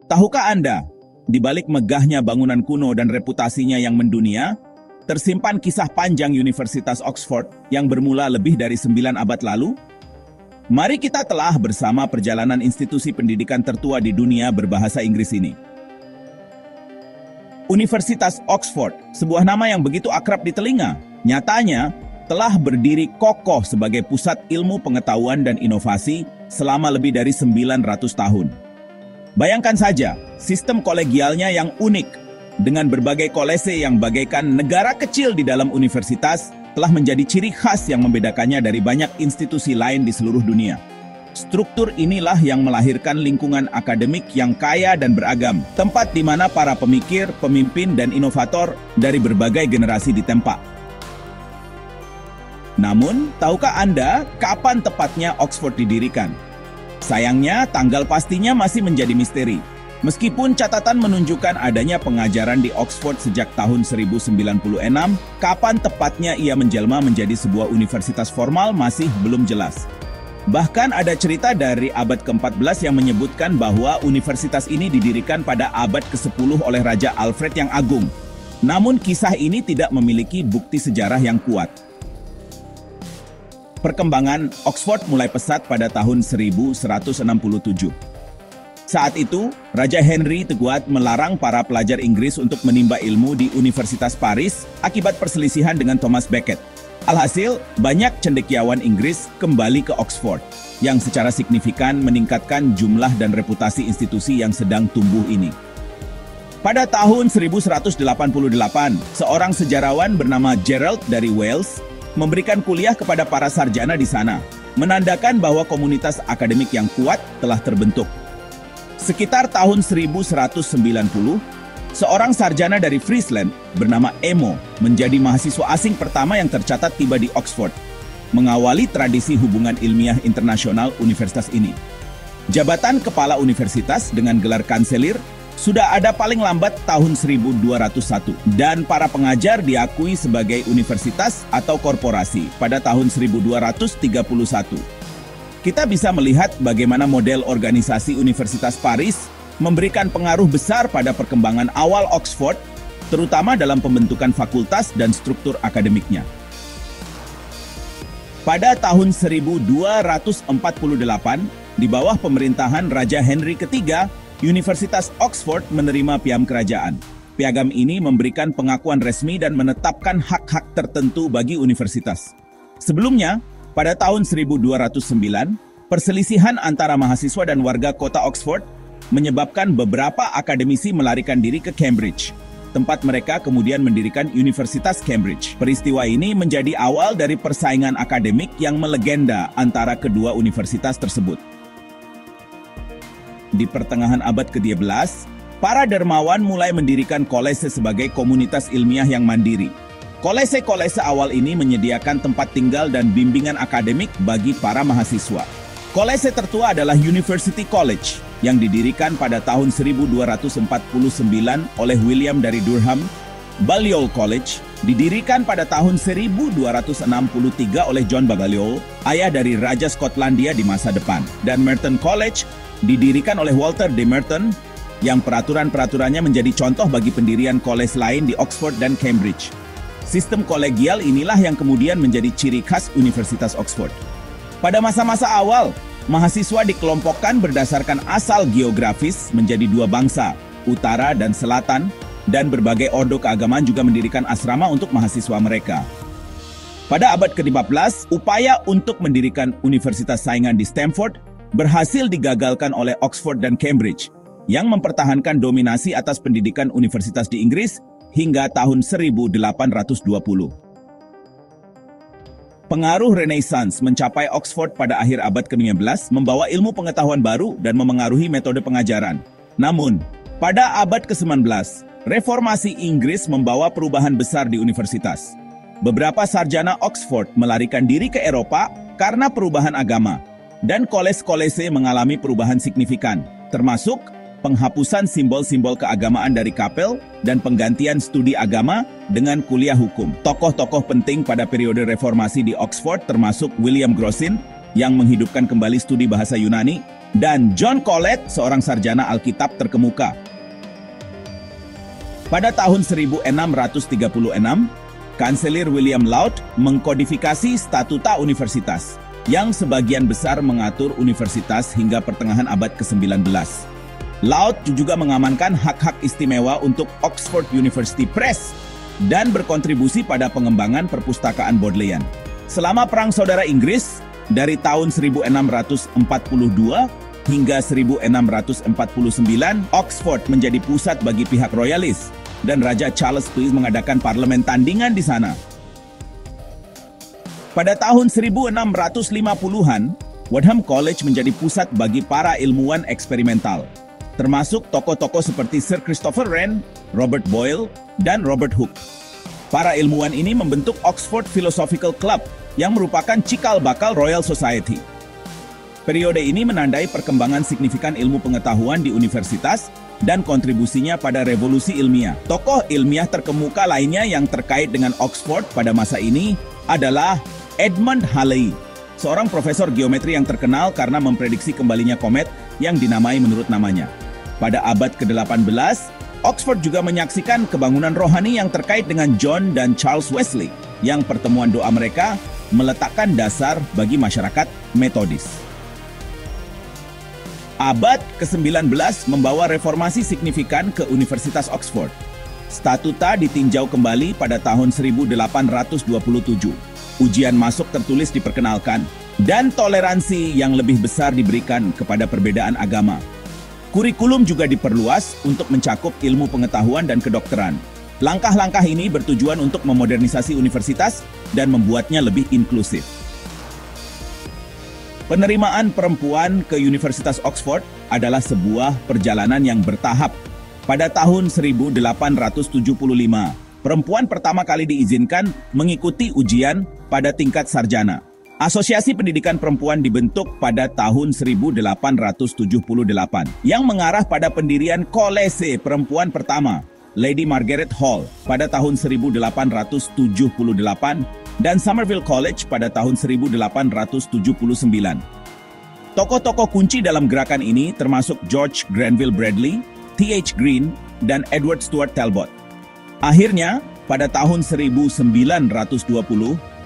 Tahukah Anda, di balik megahnya bangunan kuno dan reputasinya yang mendunia, tersimpan kisah panjang Universitas Oxford yang bermula lebih dari 9 abad lalu? Mari kita telah bersama perjalanan institusi pendidikan tertua di dunia berbahasa Inggris ini. Universitas Oxford, sebuah nama yang begitu akrab di telinga, nyatanya telah berdiri kokoh sebagai pusat ilmu pengetahuan dan inovasi selama lebih dari 900 tahun. Bayangkan saja, sistem kolegialnya yang unik, dengan berbagai kolese yang bagaikan negara kecil di dalam universitas, telah menjadi ciri khas yang membedakannya dari banyak institusi lain di seluruh dunia. Struktur inilah yang melahirkan lingkungan akademik yang kaya dan beragam, tempat di mana para pemikir, pemimpin, dan inovator dari berbagai generasi ditempa. Namun, tahukah Anda kapan tepatnya Oxford didirikan? Sayangnya, tanggal pastinya masih menjadi misteri. Meskipun catatan menunjukkan adanya pengajaran di Oxford sejak tahun 1096, kapan tepatnya ia menjelma menjadi sebuah universitas formal masih belum jelas. Bahkan ada cerita dari abad ke-14 yang menyebutkan bahwa universitas ini didirikan pada abad ke-10 oleh Raja Alfred yang Agung. Namun kisah ini tidak memiliki bukti sejarah yang kuat. Perkembangan Oxford mulai pesat pada tahun 1167. Saat itu, Raja Henry Teguat melarang para pelajar Inggris untuk menimba ilmu di Universitas Paris akibat perselisihan dengan Thomas Becket. Alhasil, banyak cendekiawan Inggris kembali ke Oxford, yang secara signifikan meningkatkan jumlah dan reputasi institusi yang sedang tumbuh ini. Pada tahun 1188, seorang sejarawan bernama Gerald dari Wales memberikan kuliah kepada para sarjana di sana, menandakan bahwa komunitas akademik yang kuat telah terbentuk. Sekitar tahun 1190, seorang sarjana dari Friesland bernama Emo menjadi mahasiswa asing pertama yang tercatat tiba di Oxford, mengawali tradisi hubungan ilmiah internasional universitas ini. Jabatan kepala universitas dengan gelar kanselir sudah ada paling lambat tahun 1201 dan para pengajar diakui sebagai universitas atau korporasi pada tahun 1231. Kita bisa melihat bagaimana model organisasi Universitas Paris memberikan pengaruh besar pada perkembangan awal Oxford, terutama dalam pembentukan fakultas dan struktur akademiknya. Pada tahun 1248, di bawah pemerintahan Raja Henry III, Universitas Oxford menerima piagam kerajaan. Piagam ini memberikan pengakuan resmi dan menetapkan hak-hak tertentu bagi universitas. Sebelumnya, pada tahun 1209, perselisihan antara mahasiswa dan warga kota Oxford menyebabkan beberapa akademisi melarikan diri ke Cambridge. Tempat mereka kemudian mendirikan Universitas Cambridge. Peristiwa ini menjadi awal dari persaingan akademik yang melegenda antara kedua universitas tersebut. Di pertengahan abad ke-12, para dermawan mulai mendirikan kolese sebagai komunitas ilmiah yang mandiri. Kolese-kolese awal ini menyediakan tempat tinggal dan bimbingan akademik bagi para mahasiswa. Kolese tertua adalah University College, yang didirikan pada tahun 1249 oleh William dari Durham. Balliol College didirikan pada tahun 1263 oleh John Balliol, ayah dari Raja Skotlandia di masa depan. Dan Merton College didirikan oleh Walter de Merton, yang peraturan-peraturannya menjadi contoh bagi pendirian kolej lain di Oxford dan Cambridge. Sistem kolegial inilah yang kemudian menjadi ciri khas Universitas Oxford. Pada masa-masa awal, mahasiswa dikelompokkan berdasarkan asal geografis menjadi dua bangsa, utara dan selatan, dan berbagai ordo keagamaan juga mendirikan asrama untuk mahasiswa mereka. Pada abad ke-15, upaya untuk mendirikan universitas saingan di Stamford berhasil digagalkan oleh Oxford dan Cambridge, yang mempertahankan dominasi atas pendidikan universitas di Inggris hingga tahun 1820. Pengaruh Renaissance mencapai Oxford pada akhir abad ke-15, membawa ilmu pengetahuan baru dan memengaruhi metode pengajaran. Namun, pada abad ke-19, reformasi Inggris membawa perubahan besar di universitas. Beberapa sarjana Oxford melarikan diri ke Eropa karena perubahan agama, dan kolej-kolese mengalami perubahan signifikan, termasuk penghapusan simbol-simbol keagamaan dari kapel dan penggantian studi agama dengan kuliah hukum. Tokoh-tokoh penting pada periode reformasi di Oxford termasuk William Grocyn yang menghidupkan kembali studi bahasa Yunani, dan John Colet, seorang sarjana Alkitab terkemuka. Pada tahun 1636, Kanselir William Laud mengkodifikasi statuta universitas, yang sebagian besar mengatur universitas hingga pertengahan abad ke-19. Laud juga mengamankan hak-hak istimewa untuk Oxford University Press dan berkontribusi pada pengembangan perpustakaan Bodleian. Selama Perang Saudara Inggris, dari tahun 1642 hingga 1649, Oxford menjadi pusat bagi pihak royalis, dan Raja Charles II mengadakan parlemen tandingan di sana. Pada tahun 1650-an, Wadham College menjadi pusat bagi para ilmuwan eksperimental, termasuk tokoh-tokoh seperti Sir Christopher Wren, Robert Boyle, dan Robert Hooke. Para ilmuwan ini membentuk Oxford Philosophical Club yang merupakan cikal bakal Royal Society. Periode ini menandai perkembangan signifikan ilmu pengetahuan di universitas dan kontribusinya pada revolusi ilmiah. Tokoh ilmiah terkemuka lainnya yang terkait dengan Oxford pada masa ini adalah Edmund Halley, seorang profesor geometri yang terkenal karena memprediksi kembalinya komet yang dinamai menurut namanya. Pada abad ke-18, Oxford juga menyaksikan kebangunan rohani yang terkait dengan John dan Charles Wesley, yang pertemuan doa mereka meletakkan dasar bagi masyarakat Metodis. Abad ke-19 membawa reformasi signifikan ke Universitas Oxford. Statuta ditinjau kembali pada tahun 1827. Ujian masuk tertulis diperkenalkan, dan toleransi yang lebih besar diberikan kepada perbedaan agama. Kurikulum juga diperluas untuk mencakup ilmu pengetahuan dan kedokteran. Langkah-langkah ini bertujuan untuk memodernisasi universitas dan membuatnya lebih inklusif. Penerimaan perempuan ke Universitas Oxford adalah sebuah perjalanan yang bertahap. Pada tahun 1875, perempuan pertama kali diizinkan mengikuti ujian pada tingkat sarjana. Asosiasi Pendidikan Perempuan dibentuk pada tahun 1878 yang mengarah pada pendirian Kolese Perempuan pertama, Lady Margaret Hall, pada tahun 1878 dan Somerville College pada tahun 1879. Tokoh-tokoh kunci dalam gerakan ini termasuk George Granville Bradley, T.H. Green, dan Edward Stuart Talbot. Akhirnya, pada tahun 1920,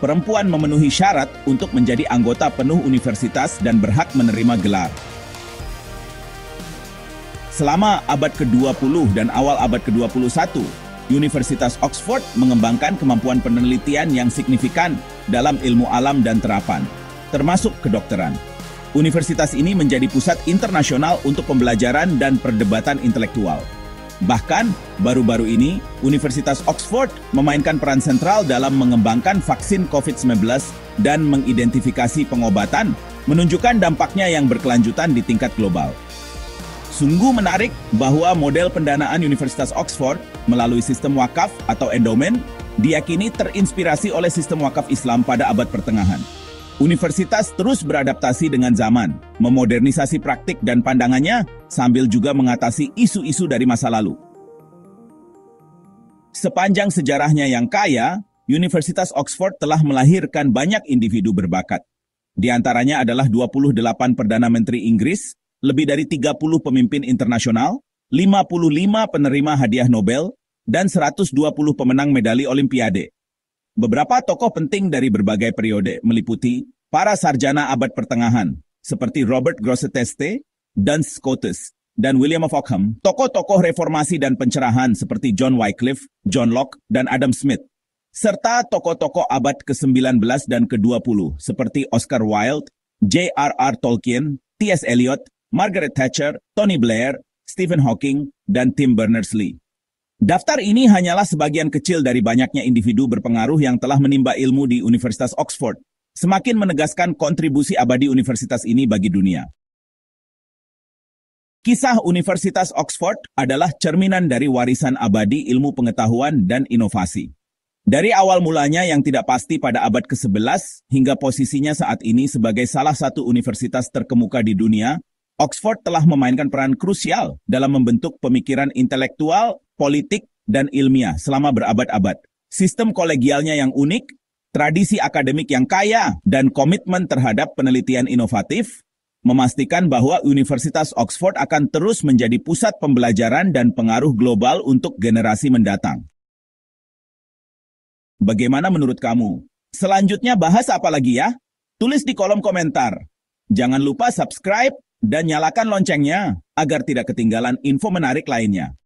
perempuan memenuhi syarat untuk menjadi anggota penuh universitas dan berhak menerima gelar. Selama abad ke-20 dan awal abad ke-21, Universitas Oxford mengembangkan kemampuan penelitian yang signifikan dalam ilmu alam dan terapan, termasuk kedokteran. Universitas ini menjadi pusat internasional untuk pembelajaran dan perdebatan intelektual. Bahkan, baru-baru ini, Universitas Oxford memainkan peran sentral dalam mengembangkan vaksin COVID-19 dan mengidentifikasi pengobatan, menunjukkan dampaknya yang berkelanjutan di tingkat global. Sungguh menarik bahwa model pendanaan Universitas Oxford melalui sistem wakaf atau endowment diyakini terinspirasi oleh sistem wakaf Islam pada abad pertengahan. Universitas terus beradaptasi dengan zaman, memodernisasi praktik dan pandangannya, sambil juga mengatasi isu-isu dari masa lalu. Sepanjang sejarahnya yang kaya, Universitas Oxford telah melahirkan banyak individu berbakat. Di antaranya adalah 28 Perdana Menteri Inggris, lebih dari 30 pemimpin internasional, 55 penerima hadiah Nobel, dan 120 pemenang medali Olimpiade. Beberapa tokoh penting dari berbagai periode meliputi para sarjana abad pertengahan, seperti Robert Grosseteste, Duns Scotus, dan William of Ockham, tokoh-tokoh reformasi dan pencerahan seperti John Wycliffe, John Locke, dan Adam Smith, serta tokoh-tokoh abad ke-19 dan ke-20 seperti Oscar Wilde, J.R.R. Tolkien, T.S. Eliot, Margaret Thatcher, Tony Blair, Stephen Hawking, dan Tim Berners-Lee. Daftar ini hanyalah sebagian kecil dari banyaknya individu berpengaruh yang telah menimba ilmu di Universitas Oxford, semakin menegaskan kontribusi abadi universitas ini bagi dunia. Kisah Universitas Oxford adalah cerminan dari warisan abadi ilmu pengetahuan dan inovasi. Dari awal mulanya yang tidak pasti pada abad ke-11 hingga posisinya saat ini sebagai salah satu universitas terkemuka di dunia, Oxford telah memainkan peran krusial dalam membentuk pemikiran intelektual, politik, dan ilmiah selama berabad-abad. Sistem kolegialnya yang unik, tradisi akademik yang kaya, dan komitmen terhadap penelitian inovatif memastikan bahwa Universitas Oxford akan terus menjadi pusat pembelajaran dan pengaruh global untuk generasi mendatang. Bagaimana menurut kamu? Selanjutnya bahas apa lagi ya? Tulis di kolom komentar. Jangan lupa subscribe dan nyalakan loncengnya agar tidak ketinggalan info menarik lainnya.